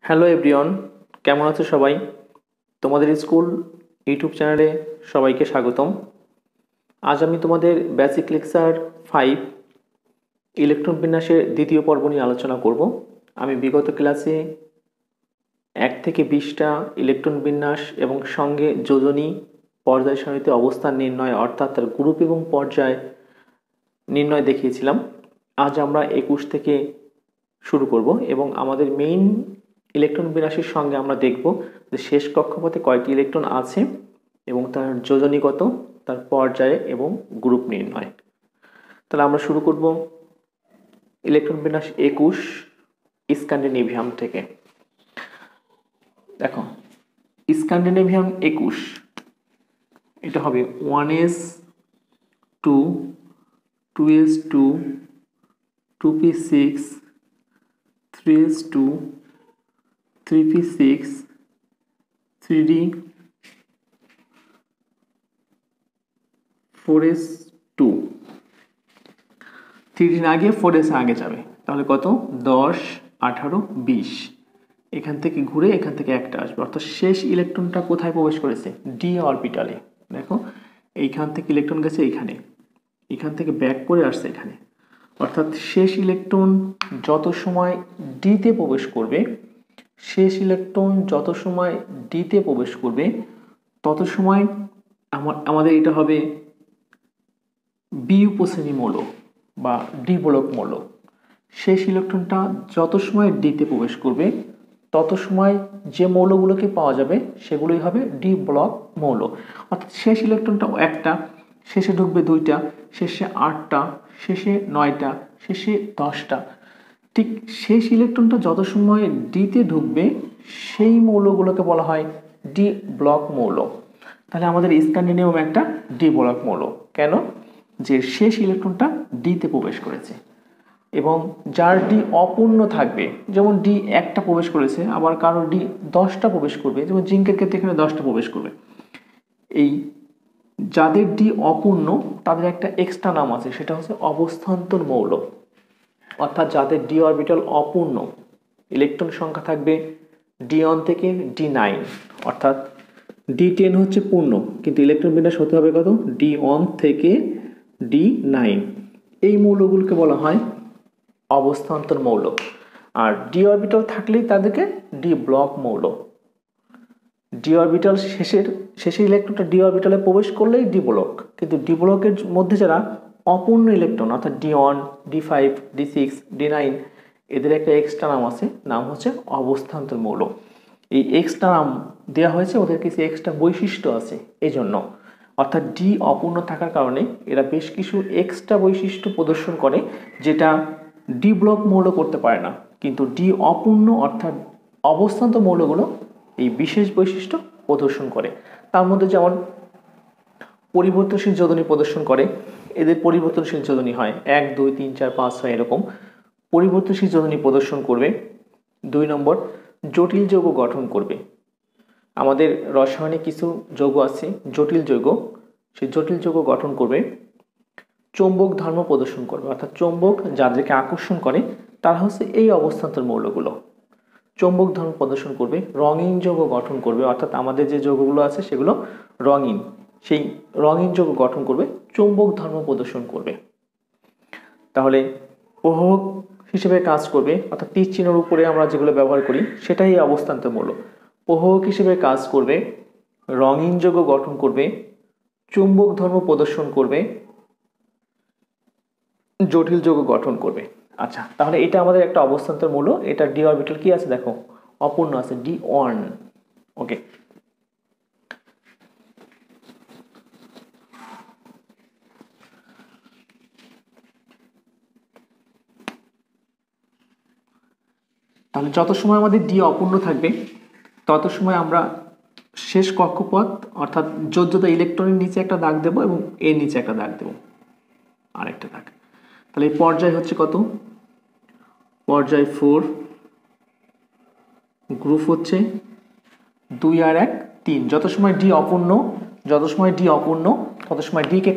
Hello everyone, কেমন আছো সবাই? তোমাদের স্কুল ইউটিউব চ্যানেলে সবাইকে স্বাগতম। আজ আমি তোমাদের বেসিক লেকচার 5 ইলেকট্রন বিন্যাসের দ্বিতীয় পর্ব নিয়ে আলোচনা করব। আমি বিগত ক্লাসে 1 থেকে 20টা ইলেকট্রন বিন্যাস এবং সঙ্গে যোজনী পর্যায় সারণীতে অবস্থান নির্ণয় অর্থাৎ তার গ্রুপ এবং পর্যায় নির্ণয় দেখিয়েছিলাম। আজ আমরা 21 থেকে শুরু করব এবং আমাদের মেইন ইলেকট্রন বিন্যাসের সঙ্গে আমরা দেখব যে শেষ কক্ষপথে কয়টি ইলেকট্রন আছে এবং তার যোজনী কত, তার পর্যায়ে এবং গ্রুপ নির্ণয়। তাহলে আমরা শুরু করব ইলেকট্রন বিন্যাস 21 স্ক্যান্ডিনেভিয়াম থেকে। দেখো, স্ক্যান্ডিনেভিয়াম 21 এটা হবে 1s2 2s2 2p6 3s2 3p6 3d 4s2 3d না গিয়ে 4s আগে যাবে, তাহলে কত 10 18 20। এখান থেকে ঘুরে এখান থেকে একটা আসবে, অর্থাৎ শেষ ইলেকট্রনটা কোথায় প্রবেশ করেছে? ডি অরবিটালে। দেখো, এইখান থেকে ইলেকট্রন গেছে এইখানে, এখান থেকে ব্যাক করে আসছে এখানে, অর্থাৎ শেষ ইলেকট্রন যত সময় ডিতে প্রবেশ করবে, শেষ ইলেকট্রন যত সময় ডিতে প্রবেশ করবে তত সময় আমাদের এটা হবে বি উপশ্রেণী মৌল বা ডি ব্লক মৌল। শেষ ইলেকট্রনটা যত সময় ডিতে প্রবেশ করবে তত সময় যে মৌলগুলোকে পাওয়া যাবে সেগুলোই হবে ডি ব্লক মৌল। অর্থাৎ শেষ ইলেকট্রনটা একটা, শেষে ঢুকবে 2টা, শেষে 8টা, শেষে 9টা, শেষে 10টা। ঠিক শেষ ইলেকট্রনটা যত সময় ডিতে ঢুকবে সেই মৌলগুলোকে বলা হয় ডি ব্লক মৌল। তাহলে আমাদের স্ক্যান্ডিনেভিয়াম একটা ডি ব্লক মৌল। কেন? যে শেষ ইলেকট্রনটা ডিতে প্রবেশ করেছে এবং যার ডি অপূর্ণ থাকবে, যেমন ডি একটা প্রবেশ করেছে, আবার কারো ডি 10টা প্রবেশ করবে, যেমন জিঙ্কের ক্ষেত্রে এখানে 10টা প্রবেশ করবে। এই যাদের ডি অপূর্ণ তাদের একটা এক্সট্রা নাম আছে, সেটা হচ্ছে অবস্থান্তর মৌল। অর্থাৎ যাদের ডি অরবিটাল অপূর্ণ, ইলেকট্রন সংখ্যা থাকবে d1 থেকে d9, অর্থাৎ d10 হচ্ছে পূর্ণ কিন্তু ইলেকট্রন বিন্যাস হতে হবে কত? d1 থেকে d9। এই মৌলগুলোকে বলা হয় অবস্থান্তর মৌল। আর ডি অরবিটাল থাকলেই তাদেরকে ডি ব্লক মৌল। ডি অরবিটাল শেষের ইলেকট্রনটা ডি অরবিটালে প্রবেশ করলেই ডি ব্লক, কিন্তু ডি ব্লকের মধ্যে যারা অপূর্ণ ইলেকট্রন অর্থাৎ d1 d5 d6 d9 এদের একটা এক্সট্রা নাম আছে, নাম হচ্ছে অবস্থান্তর মৌল। এই এক্সট্রা নাম দেওয়া হয়েছে, ওদের কিছু এক্সট্রা বৈশিষ্ট্য আছে এই জন্য। অর্থাৎ ডি অপূর্ণ থাকার কারণে এরা বেশ কিছু এক্সট্রা বৈশিষ্ট্য প্রদর্শন করে যেটা ডি ব্লক মৌল করতে পারে না, কিন্তু ডি অপূর্ণ অর্থাৎ অবস্থান্তর মৌলগুলো এই বিশেষ বৈশিষ্ট্য প্রদর্শন করে। তার মধ্যে যেমন পরিবর্তনশীল যোজনী প্রদর্শন করে, এদের পরিবর্তনশীল যোজনী হয় 1 2 3 4 5 6 এরকম পরিবর্তনশীল যোজনী প্রদর্শন করবে। 2 নম্বর, জটিল যৌগ গঠন করবে। আমাদের রসায়নে কিছু যৌগ আছে জটিল যৌগ, সেই জটিল যৌগ গঠন করবে। চৌম্বক ধর্ম প্রদর্শন করবে, অর্থাৎ চৌম্বক যাদেরকে আকর্ষণ করে তারা হচ্ছে এই অবস্থান্তর মৌলগুলো। চৌম্বক ধর্ম প্রদর্শন করবে। রঙিন যৌগ গঠন করবে, অর্থাৎ আমাদের যে যৌগগুলো আছে সেগুলো রঙিন, সেই রঙিন যৌগ গঠন করবে, চৌম্বক ধর্ম প্রদর্শন করবে। তাহলে প্রভাবক হিসেবে কাজ করবে, অর্থাৎ তীর চিহ্নের উপরে আমরা যেগুলো ব্যবহার করি সেটাই অবস্থান্তর মৌল। প্রভাবক হিসেবে কাজ করবে, রঙিন যৌগ গঠন করবে, চুম্বক ধর্ম প্রদর্শন করবে, জটিল যৌগ গঠন করবে। আচ্ছা, তাহলে এটা আমাদের একটা অবস্থান্তর মৌল। এটা ডি অরবিটাল কি আছে দেখো, অপূর্ণ আছে d1। ওকে, তাহলে যত সময় আমাদের ডি অপূর্ণ থাকবে তত সময় আমরা শেষ কক্ষপথ অর্থাৎ যোজ্যতা ইলেকট্রনের নিচে একটা দাগ দেব এবং এর নিচে একটা দাগ দেব, আরেকটা দাগ। তাহলে এই পর্যায় হচ্ছে কত? পর্যায় 4, গ্রুপ হচ্ছে 2 আর 1 3। যত সময় ডি অপূর্ণ তত সময় ডি কে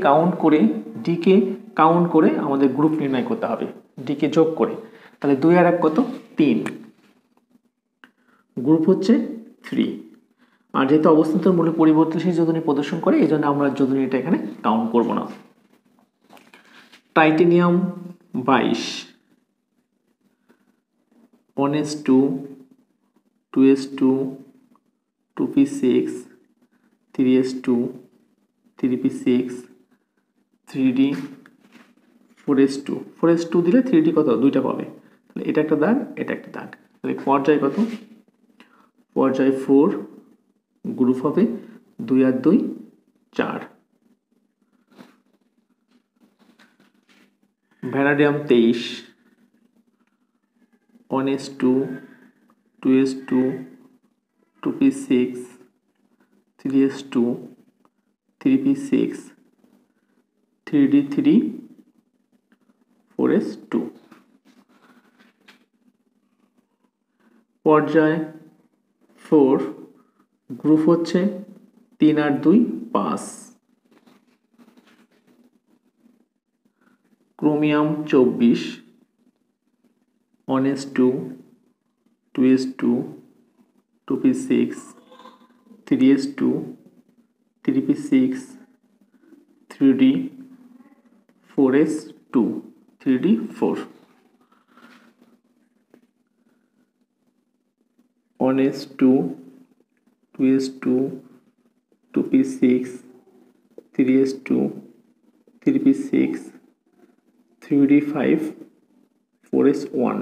কাউন্ট করে আমাদের গ্রুপ নির্ণয় করতে হবে, ডি কে যোগ করে। তাহলে 2 আর 1 কত? 3। গ্রুপ হচ্ছে 3। আর যেহেতু অবস্থান্তর মূল্য পরিবর্তনশীল যোজনী প্রদর্শন করে এই জন্য আমরা যোজনীটা এখানে কাউন্ট করব না। Titanium 22 1s2 2s2 2p6 3s2 3p6 3d 4s2 4s2 দিলে 3d কত দুইটা পাবে, তাহলে এটা একটা দাগ এটা একটা দাগ। তাহলে পর্যায় কত, পর্যায় 4 গ্রুপ হবে 2 আর 2 4। Vanadium 23 1s2 2s2 2p6 3s2 3p6 3d3 4s2। পর্যায় 4 গ্রুপ হচ্ছে 3 আর 2 5। Chromium 24 1s2 2s2 2p6 3s2 3p6 3d 4s2 3d4। 1s2 2s2 2p6 3s2 3p6 3d5 4s1।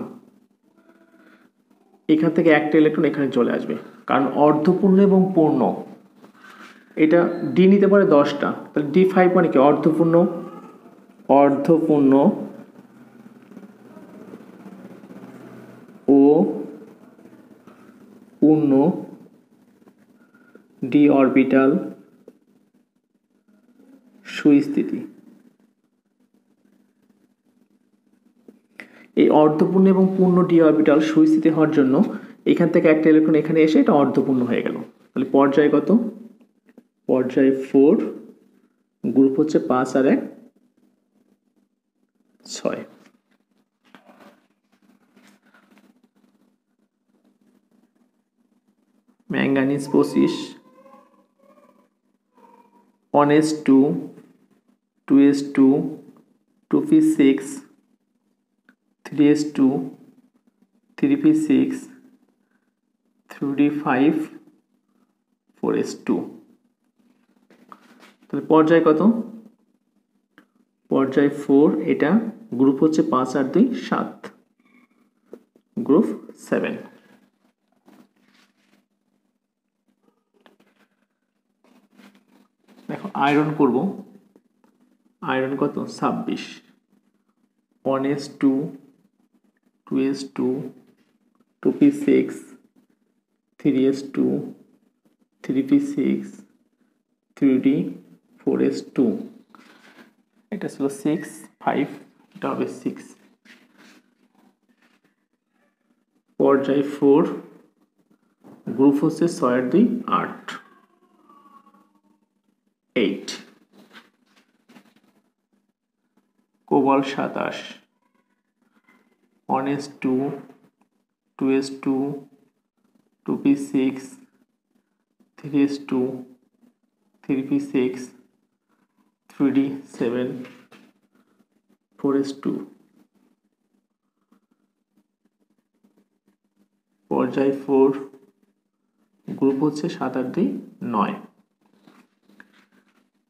এখান থেকে একটা ইলেকট্রন এখানে চলে আসবে, কারণ অর্ধপূর্ণ এবং পূর্ণ এটা ডি নিতে পারে 10টা, তাহলে d5 মানে কি অর্ধপূর্ণ, অর্ধপূর্ণ ও পূর্ণ ডি অরবিটাল সুস্থিতি। এই অর্ধপূর্ণ এবং পূর্ণ ডি অরবিটাল সুস্থিতি হওয়ার জন্য এখান থেকে একটা ইলেকট্রন এখানে এসে এটা অর্ধপূর্ণ হয়ে গেল। তাহলে পর্যায় কত, পর্যায় 4 গ্রুপ হচ্ছে 5 আর 1 6। Manganese 25 1s2 2s2 2p6 3s2 3p6 3d5 4s2। তাহলে পর্যায় কত, পর্যায় 4 এটা গ্রুপ হচ্ছে 5 আর 2 7, গ্রুপ 7। দেখো আয়রন করব, আয়রন কত 26 1s2 2s2 2p6 3s2 3p6 3d 4s2। এটা ছিল 6 5, এটা হবে 6। পর্যায় 4 গ্রুপ হচ্ছে 6 আর 2 8 8। Cobalt 27 1s2 2s2 2p6 3s2 3p6 3d7 4s2। পর্যায় 4 গ্রুপ হচ্ছে 7 আর 2 9।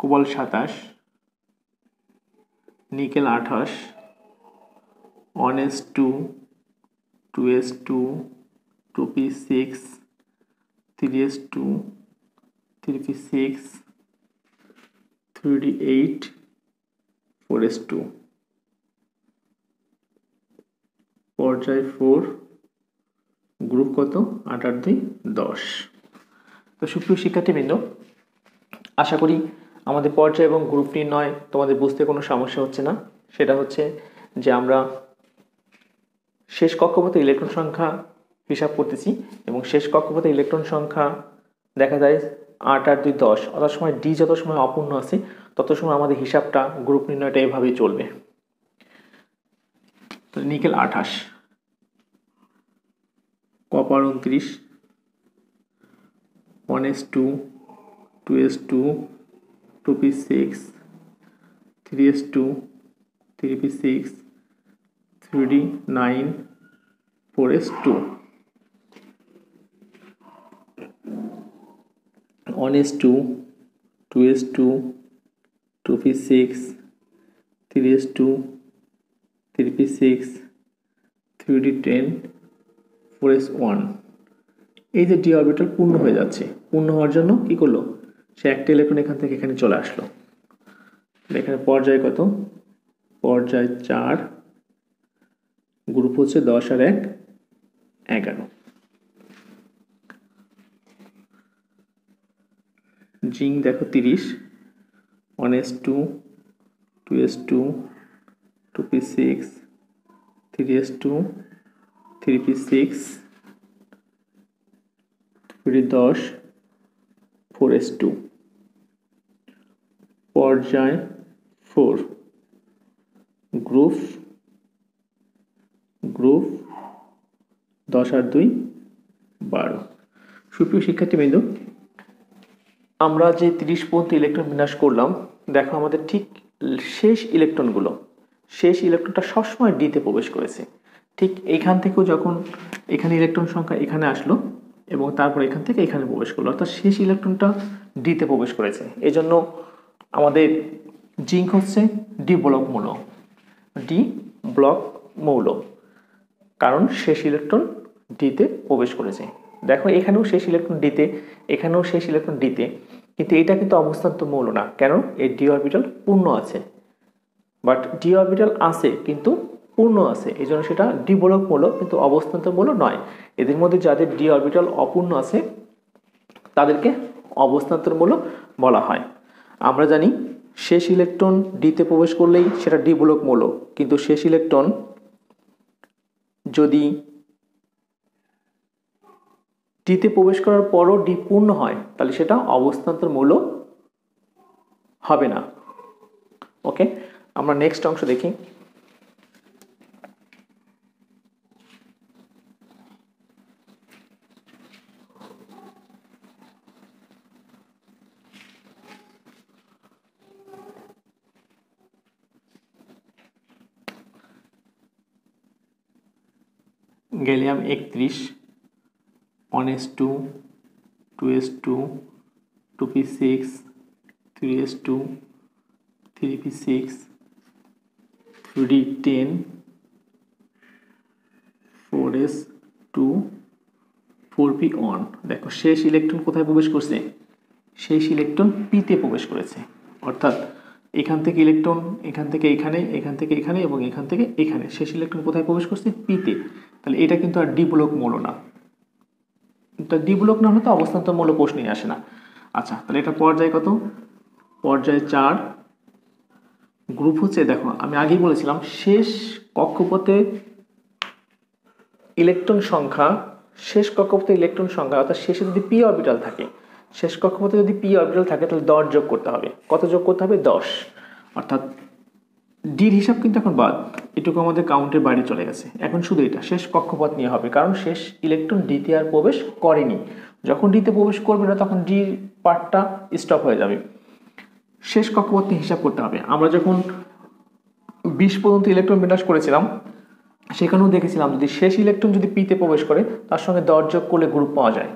Cobalt 27 nickel 28 1s2 2s2 2p6 3s2 3p6 3d8 4s2। পর্যায় 4 গ্রুপ কত 8 আর 2 10। তো সুপ্রিয় শিক্ষার্থীবৃন্দ, আশা করি আমাদের পর্যায় এবং গ্রুপ নির্ণয় তোমাদের বুঝতে কোনো সমস্যা হচ্ছে না। সেটা হচ্ছে যে আমরা শেষ কক্ষপথে ইলেকট্রন সংখ্যা হিসাব করতেছি এবং শেষ কক্ষপথে ইলেকট্রন সংখ্যা দেখা যায় 8 আর 2 10, অত সময় ডি যত সময় অপূর্ণ আছে তত সময় আমাদের হিসাবটা গ্রুপ নির্ণয়টা এভাবেই চলবে। Nickel 28 copper 29 1s2, 2s2, 2p6, 3s2, 3p6, 3d9, 4s2, 1s2, 2s2, 2p6, 3s2, 3p6, 3d10, 4s1। এই যে ডি অরবিটাল পূর্ণ হয়ে যাচ্ছে, পূর্ণ হওয়ার জন্য কি করলো, সে একটা ইলেকট্রন এখান থেকে এখানে চলে আসলো। এখানে পর্যায় কত, পর্যায় 4, গ্রুপ হচ্ছে 10 আর 1 11। জিঙ্ক দেখো 30, 1s2, 2s2, 2p6, 3s2, 3p6, 3d10, 4s2। পর্যায় 4, গ্রুপ 10 আর 2 12। সুপ্রিয় শিক্ষার্থীবৃন্দ, আমরা যে 30 পর্যন্ত ইলেকট্রন বিন্যাস করলাম, দেখো আমাদের ঠিক শেষ ইলেকট্রনটা সবসময় ডিতে প্রবেশ করেছে। ঠিক এইখান থেকেও যখন এখানে ইলেকট্রন সংখ্যা এখানে আসলো এবং তারপর এখান থেকে এখানে প্রবেশ করলো, অর্থাৎ শেষ ইলেকট্রনটা ডিতে প্রবেশ করেছে। এই জন্য আমাদের জিঙ্ক হচ্ছে ডি ব্লক মৌল, কারণ শেষ ইলেকট্রন ডিতে প্রবেশ করেছে। দেখো এখানেও শেষ ইলেকট্রন ডিতে, এখানেও শেষ ইলেকট্রন ডিতে, কিন্তু এটা কিন্তু অবস্থান্তর মৌল না। কেন, এই ডি অরবিটাল পূর্ণ আছে, বাট ডি অরবিটাল আছে কিন্তু পূর্ণ আছে, এই জন্য সেটা ডি ব্লক মৌল, কিন্তু অবস্থান্তর মৌল নয়। এদের মধ্যে যাদের ডি অরবিটাল অপূর্ণ আছে তাদেরকে অবস্থান্তর মৌল বলা হয়। আমরা জানি শেষ ইলেকট্রন ডিতে প্রবেশ করলেই সেটা ডি ব্লক মৌল, কিন্তু শেষ ইলেকট্রন যদি ডিতে প্রবেশ করার পরও ডি পূর্ণ হয় তাহলে সেটা অবস্থান্তর মৌল হবে না। ওকে, আমরা নেক্সট অংশ দেখি। Gallium 31, 1s2, 2s2, 2p6, 3s2, 3p6, 3d10, 4s2, 4p1। দেখো শেষ ইলেকট্রন কোথায় প্রবেশ করছে, শেষ ইলেকট্রন পিতে প্রবেশ করেছে, অর্থাৎ এখান থেকে ইলেকট্রন এখান থেকে এখানে, এখান থেকে এখানে এবং এখান থেকে এখানে, শেষ ইলেকট্রন কোথায় প্রবেশ করছে, পিতে। তাহলে এটা কিন্তু আর ডি ব্লক মৌল না, এটা ডি ব্লক না হলে তো অবস্থান্তর মৌল প্রশ্নই আসে না। আচ্ছা, তাহলে এটা পর্যায় কত, পর্যায় 4, গ্রুপ হচ্ছে, দেখো আমি আগেই বলেছিলাম শেষ কক্ষপথে ইলেকট্রন সংখ্যা, অর্থাৎ শেষে যদি পি অরবিটাল থাকে, শেষ কক্ষপথে যদি পি অরবিটাল থাকে তাহলে 10 যোগ করতে হবে। কত যোগ করতে হবে, 10, অর্থাৎ ডির হিসাব কিন্তু এখন বাদ, এটুকু আমাদের কাউন্টের বাইরে চলে গেছে। এখন শুধু এটা শেষ কক্ষপথ নিয়ে হবে, কারণ শেষ ইলেকট্রন ডিতে আর প্রবেশ করেনি। যখন ডিতে প্রবেশ করবে না তখন ডি পার্টটা স্টপ হয়ে যাবে। শেষ কক্ষপথ নিয়ে হিসাব করতে হবে। আমরা যখন 20 পর্যন্ত ইলেকট্রন বিন্যাস করেছিলাম সেখানেও দেখেছিলাম যদি শেষ ইলেকট্রন যদি পিতে প্রবেশ করে তার সঙ্গে 10 যোগ করলে গ্রুপ পাওয়া যায়।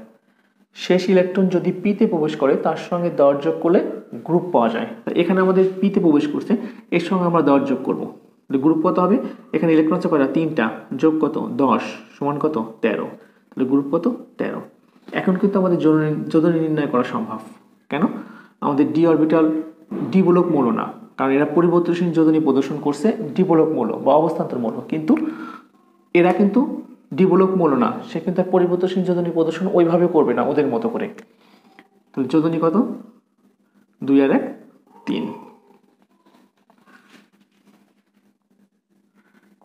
শেষ ইলেকট্রন যদি পিতে প্রবেশ করে তার সঙ্গে 10 যোগ করলে গ্রুপ পাওয়া যায়। এখানে আমাদের পিতে প্রবেশ করছে, এর সঙ্গে আমরা 10 যোগ করবো, গ্রুপ কত হবে, এখানে ইলেকট্রন আছে কয়টা, 3টা, যোগ কত, 10 সমান কত, 13, তাহলে গ্রুপ কত, 13। এখন কিন্তু আমাদের যোজনী নির্ণয় করা সম্ভব। কেন, আমাদের ডি অরবিটাল ডি ব্লক মৌল না, কারণ এরা পরিবর্তনশীল যোজনী প্রদর্শন করছে, ডি ব্লক মৌল বা অবস্থান্তর মৌল, কিন্তু এরা কিন্তু ডি ব্লক মৌল না, সে কিন্তু পরিবর্তনশীল যোজনী প্রদর্শন ওইভাবে করবে না ওদের মতো করে। তাহলে যোজনী কত, 2 আর 1 3।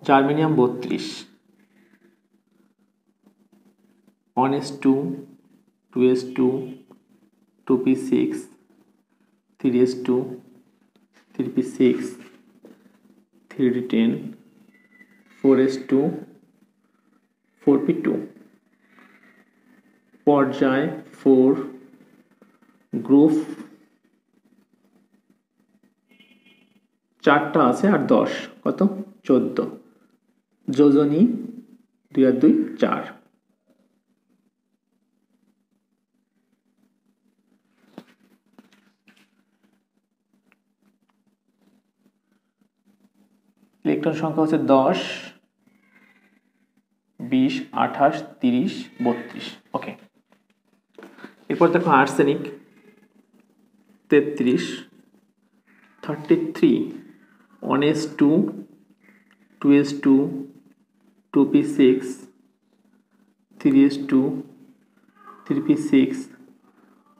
Germanium 32, 1s2, 2s2, 2p6, 3s2, 3p6, 3d10, 4s2, 4p2। পর্যায় 4, গ্রুপ 4টা আছে আর 10 কত 14 যোজনী 2 আর 2 4। ইলেকট্রন সংখ্যা হচ্ছে 10 20 28 30 32। ওকে, এরপর দেখো arsenic 33 33 1s2 2s2 2p6 3s2 3p6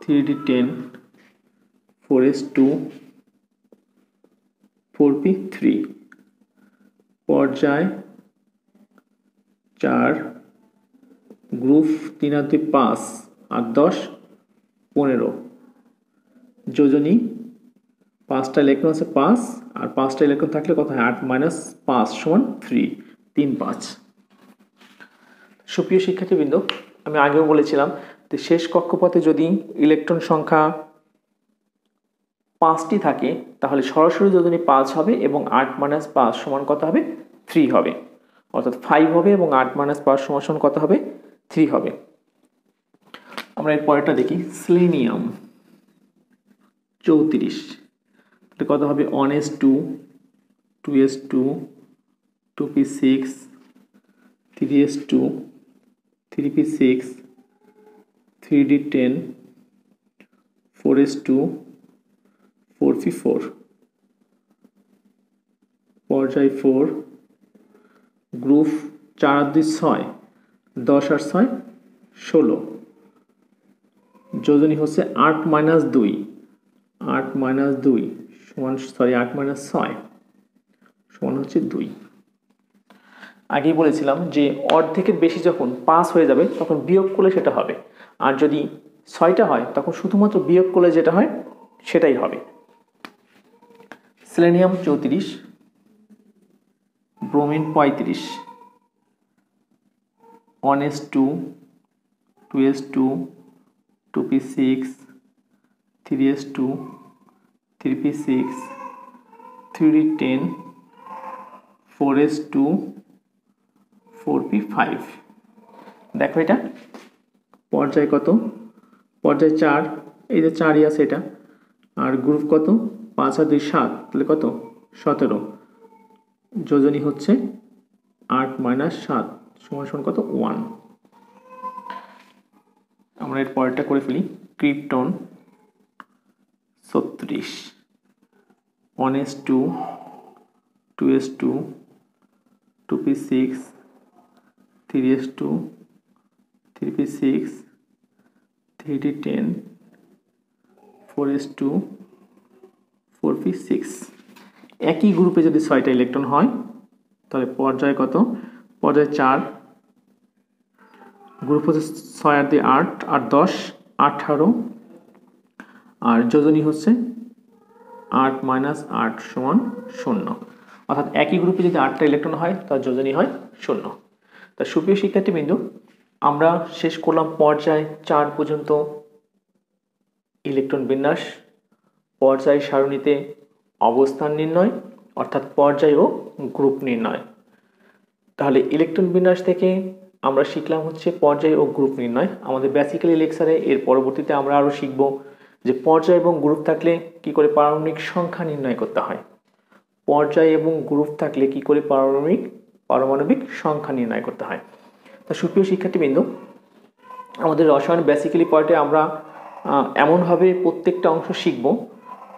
3d10 4s2 4p3। পর্যায় 4 গ্রুপ 3 আর 2 5 আর 10 15 যোজনী 5টা ইলেকট্রন আছে 5 আর 5টা ইলেকট্রন থাকলে কত হয় 8 - 5 সমান 3 3 5। সুপ্রিয় শিক্ষার্থীবৃন্দ, আমি আগেও বলেছিলাম যে শেষ কক্ষপথে যদি ইলেকট্রন সংখ্যা 5টি থাকে তাহলে সরাসরি যোজনী 5 হবে এবং 8 - 5 সমান কত হবে 3 হবে, অর্থাৎ 5 হবে এবং 8 - 5 সমান কত হবে 3 হবে। আমরা এর পরেরটা দেখি, সেলেনিয়াম 34 কত হবে 1s2 2s2 2p6 3s2 3p6 3d10 4s2 4p4। পর্যায় 4 গ্রুপ 4 আর 2 6 10 আর 6 16 যোজনী হচ্ছে 8 - 2 8 - 2 সমান 8 - 6 সমান হচ্ছে 2। আগেই বলেছিলাম যে অর্ধেকের বেশি যখন পাস হয়ে যাবে তখন বিয়োগ করলে সেটা হবে, আর যদি 6টা হয় তখন শুধুমাত্র বিয়োগ করলে যেটা হয় সেটাই হবে। Selenium 34 bromine 35 1s2 2s2 2p6 3s2 3p6 3d10 4s2 4p5। দেখো এটা পর্যায় কত, পর্যায় 4, এই যে 4ই আছে এটা, আর গ্রুপ কত 5 আর 2 7 তাহলে কত 17 যোজনী হচ্ছে 8 - 7 সমান কত 1। আমরা এর পরেরটা করে ফেলি, krypton 36 1s2 2s2 2p6 3s2 3p6 3d10 4s2 4p6। একই গ্রুপে যদি 6টা ইলেকট্রন হয় তাহলে পর্যায় কত, পর্যায় 4 গ্রুপ হচ্ছে 6 আর 2 8 আর 10 18 আর যোজনী হচ্ছে 8 - 8 সমান 0, অর্থাৎ একই গ্রুপে যদি 8টা ইলেকট্রন হয় তার যোজনী হয় 0। তা সুপ্রিয় শিক্ষার্থীবৃন্দ, আমরা শেষ করলাম পর্যায় 4 পর্যন্ত ইলেকট্রন বিন্যাস, পর্যায় সারণীতে অবস্থান নির্ণয় অর্থাৎ পর্যায় ও গ্রুপ নির্ণয়। তাহলে ইলেকট্রন বিন্যাস থেকে আমরা শিখলাম হচ্ছে পর্যায় ও গ্রুপ নির্ণয়। আমাদের বেসিক্যালি লেকচারে এর পরবর্তীতে আমরা আরও শিখব যে পর্যায় এবং গ্রুপ থাকলে কি করে পারমাণবিক সংখ্যা নির্ণয় করতে হয়, পর্যায় এবং গ্রুপ থাকলে কি করে পারমাণবিক সংখ্যা নির্ণয় করতে হয়। তা সুপ্রিয় শিক্ষার্থীবৃন্দ, আমাদের রসায়ন বেসিক্যালি পার্টে আমরা এমনভাবে প্রত্যেকটা অংশ শিখব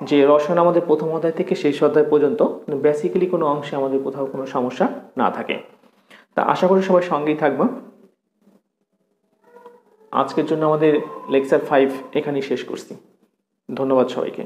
যে রসায়ন আমাদের প্রথম অধ্যায় থেকে শেষ অধ্যায় পর্যন্ত বেসিক্যালি কোনো অংশে আমাদের কোথাও কোনো সমস্যা না থাকে। তা আশা করি সবাই সঙ্গেই থাকবা। আজকের জন্য আমাদের লেকচার 5 এখানেই শেষ করছি। ধন্যবাদ সবাইকে।